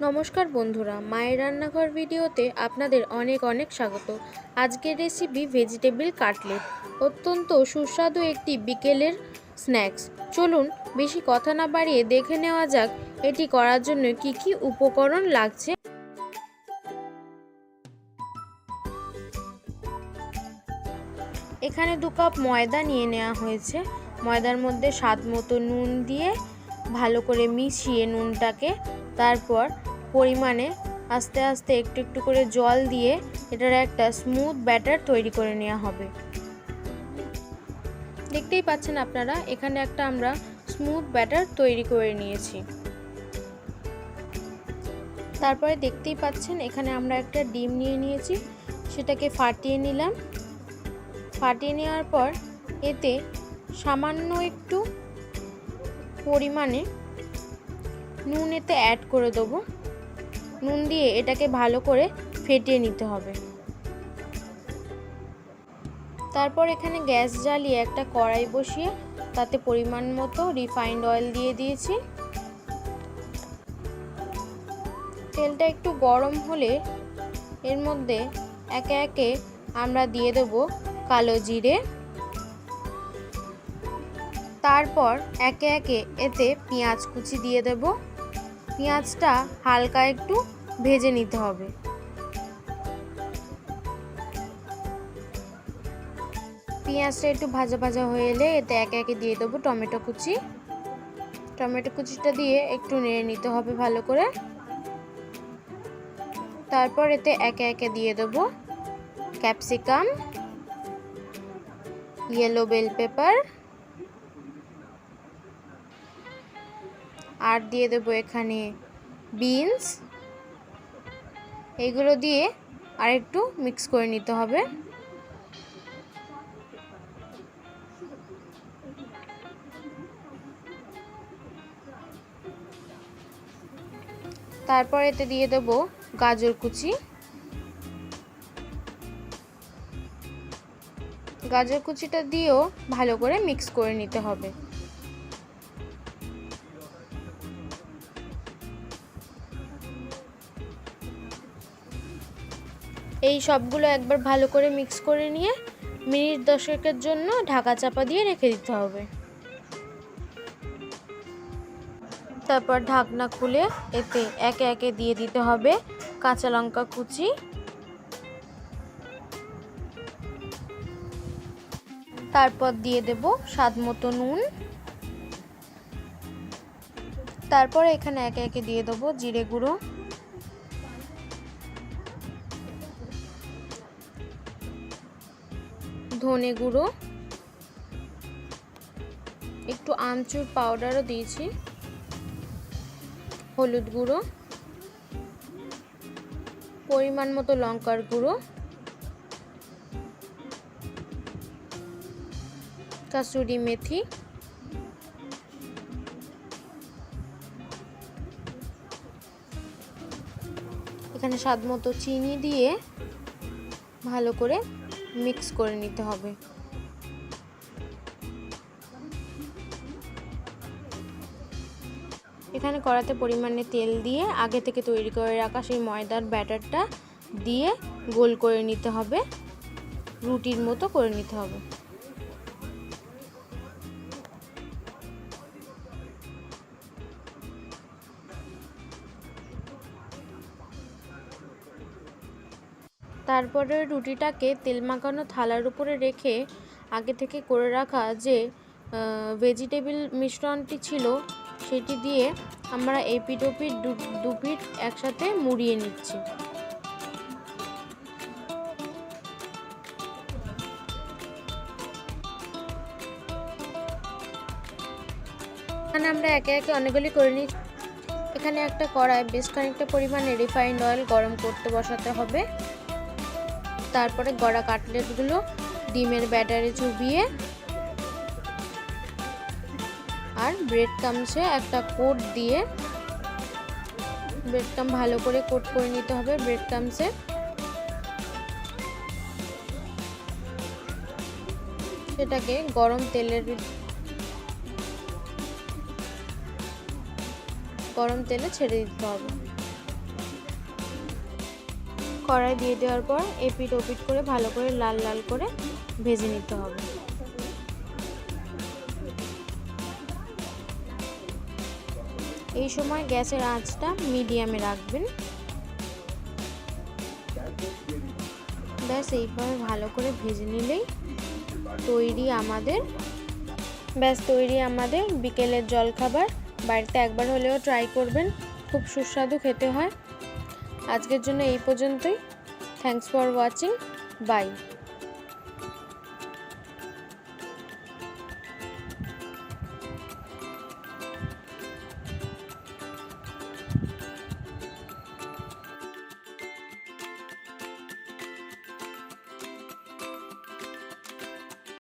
নমস্কার বন্ধুরা, মায়ের রান্নাঘর ভিডিওতে আপনাদের অনেক অনেক স্বাগত। আজকের রেসিপি ভেজিটেবিল কাটলেট, অত্যন্ত সুস্বাদু একটি বিকেলের স্ন্যাক্স। চলুন বেশি কথা না বাড়িয়ে দেখে নেওয়া যাক এটি করার জন্য কি কি উপকরণ লাগছে। এখানে 2 কাপ ময়দা নিয়ে নেওয়া হয়েছে। ময়দার মধ্যে স্বাদ মতো নুন দিয়ে ভালো করে মিশিয়ে নুনটাকে তারপর পরিমাণে আস্তে আস্তে একটু একটু করে জল দিয়ে এটার একটা স্মুথ ব্যাটার তৈরি করে নেওয়া হবে। দেখতেই পাচ্ছেন আপনারা, এখানে একটা আমরা স্মুথ ব্যাটার তৈরি করে নিয়েছি। তারপরে দেখতেই পাচ্ছেন এখানে আমরা একটা ডিম নিয়ে নিয়েছি, সেটাকে ফাটিয়ে নিলাম। ফাটিয়ে নেওয়ার পর এতে সামান্য একটু পরিমাণে নুন এতে অ্যাড করে দেবো। নুন দিয়ে এটাকে ভালো করে ফেটিয়ে নিতে হবে। তারপর এখানে গ্যাস জ্বালিয়ে একটা কড়াই বসিয়ে তাতে পরিমাণ মতো রিফাইন্ড অয়েল দিয়ে দিয়েছি। তেলটা একটু গরম হলে এর মধ্যে একে একে আমরা দিয়ে দেব কালো জিরে। তারপর একে একে এতে পেঁয়াজ কুচি দিয়ে দেব। পেঁয়াজটা হালকা একটু ভেজে নিতে হবে। পেঁয়াজটা একটু ভাজা ভাজা হয়ে এলে এতে একে একে দিয়ে দেবো টমেটো কুচি। টমেটো কুচিটা দিয়ে একটু নেড়ে নিতে হবে ভালো করে। তারপর এতে একে একে দিয়ে দেবো ক্যাপসিকাম, ইয়েলো বেল পেপার, আর দিয়ে দেবো এখানে বিনস। এগুলো দিয়ে আর একটু মিক্স করে নিতে হবে। তারপর এতে দিয়ে দেব গাজর কুচি। গাজর কুচিটা দিয়েও ভালো করে মিক্স করে নিতে হবে। এই সবগুলো একবার ভালো করে মিক্স করে নিয়ে মিনিট 10 জন্য ঢাকা চাপা দিয়ে রেখে দিতে হবে। তারপর ঢাকনা খুলে এতে একে একে দিয়ে দিতে হবে কাঁচা লঙ্কা কুচি। তারপর দিয়ে দেব স্বাদ মতো নুন। তারপর এখানে একে একে দিয়ে দেব জিরে গুঁড়ো, ধনে গুঁড়ো, একটু আমচুর পাউডারও দিয়েছি, হলুদ গুঁড়ো, পরিমাণ মতো লঙ্কার গুঁড়ো, কাসুরি মেথি, এখানে স্বাদ মতো চিনি দিয়ে ভালো করে মিক্স করে নিতে হবে। এখানে কড়াতে পরিমাণে তেল দিয়ে আগে থেকে তৈরি করে রাখা সেই ময়দার ব্যাটারটা দিয়ে গোল করে নিতে হবে, রুটির মতো করে নিতে হবে। তারপরে রুটিটাকে তেল মাখানো থালার উপরে রেখে আগে থেকে করে রাখা যে ভেজিটেবিল মিশ্রণটি ছিল সেটি দিয়ে আমরা এই পিঠ ও পিঠ দু পিঠ একসাথে মুড়িয়ে নিচ্ছি। এখানে আমরা একে একে অনেকগুলি করে নিচ্ছি। এখানে একটা কড়াই বেশ খানিকটা পরিমাণে রিফাইন্ড অয়েল গরম করতে বসাতে হবে। তারপরে গড়া কাটলেটগুলো ডিমের ব্যাটারে চুবিয়ে আর ব্রেড ক্রাম্বসে একটা কোট দিয়ে ব্রেড ক্রাম্ব ভালো করে কোট করে নিতে হবে। ব্রেড ক্রাম্বসে সেটাকে গরম তেলে ছেড়ে দিতে হবে। কড়াই দিয়ে দেওয়ার পর এপিট ওপিট করে ভালো করে লাল লাল করে ভেজে নিতে হবে। এই সময় গ্যাসের আঁচটা মিডিয়ামে রাখবেন। ব্যাস এইভাবে ভালো করে ভেজে নিলেই তৈরি আমাদের বিকেলের জলখাবার। বাড়িতে একবার হলেও ট্রাই করবেন, খুব সুস্বাদু খেতে হয়। আজকের জন্য এই পর্যন্তই। Thanks for watching. বাই।